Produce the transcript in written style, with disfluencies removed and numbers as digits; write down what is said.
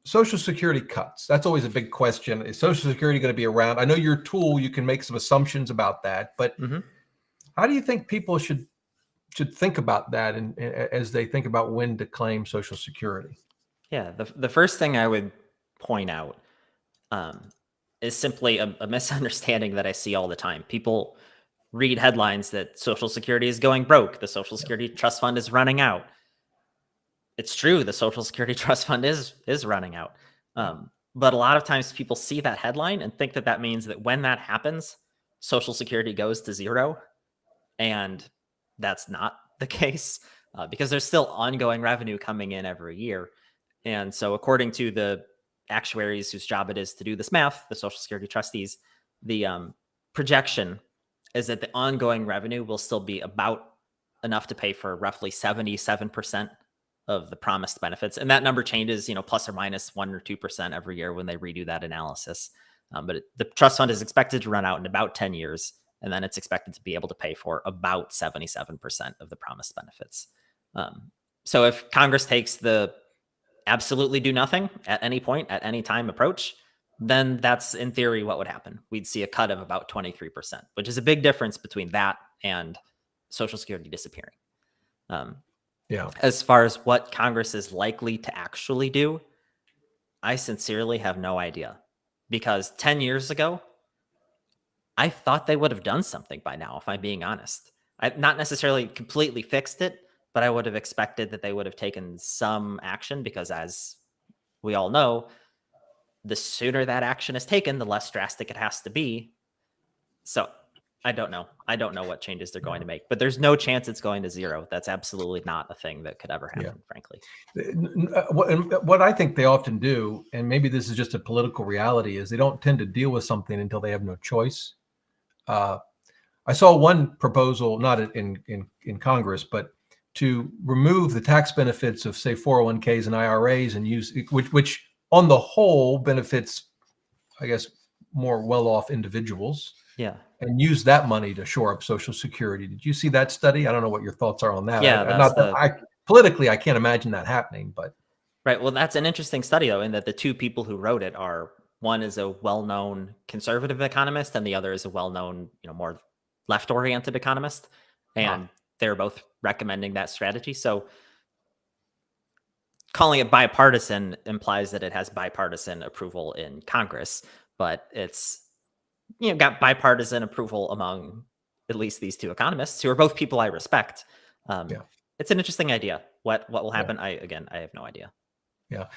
Social Security cuts. That's always a big question. Is Social Security going to be around? I know your tool, you can make some assumptions about that, but how do you think people should think about that and as they think about when to claim Social Security? Yeah, the first thing I would point out is simply a misunderstanding that I see all the time. People read headlines that Social Security is going broke, the Social Security Trust Fund is running out. It's true, the Social Security Trust Fund is running out. But a lot of times people see that headline and think that that means that when that happens, Social Security goes to zero. And that's not the case because there's still ongoing revenue coming in every year. And so according to the actuaries whose job it is to do this math, the Social Security trustees, the projection is that the ongoing revenue will still be about enough to pay for roughly 77% of the promised benefits. And that number changes, plus or minus 1 or 2% every year when they redo that analysis. But the trust fund is expected to run out in about 10 years. And then it's expected to be able to pay for about 77% of the promised benefits. So if Congress takes the absolutely do nothing at any point, at any time approach, then that's in theory what would happen. We'd see a cut of about 23%, which is a big difference between that and Social Security disappearing. As far as what Congress is likely to actually do, I sincerely have no idea. Because 10 years ago, I thought they would have done something by now, if I'm being honest. I've not necessarily completely fixed it, but I would have expected that they would have taken some action because, as we all know, the sooner that action is taken, the less drastic it has to be. So I don't know. I don't know what changes they're going to make, but there's no chance it's going to zero. That's absolutely not a thing that could ever happen, frankly. What I think they often do, and maybe this is just a political reality, is they don't tend to deal with something until they have no choice. I saw one proposal, not in Congress, but to remove the tax benefits of, say, 401ks and IRAs and use which on the whole benefits, I guess, more well-off individuals. Yeah. And use that money to shore up Social Security. Did you see that study? I don't know what your thoughts are on that. Yeah, politically, I can't imagine that happening, but. Right. Well, that's an interesting study, though, in that the two people who wrote it are, one is a well-known conservative economist and the other is a well-known, more left-oriented economist. And they're both recommending that strategy. So calling it bipartisan implies that it has bipartisan approval in Congress, but it's, got bipartisan approval among at least these two economists who are both people I respect. It's an interesting idea. What will happen? I have no idea. Yeah.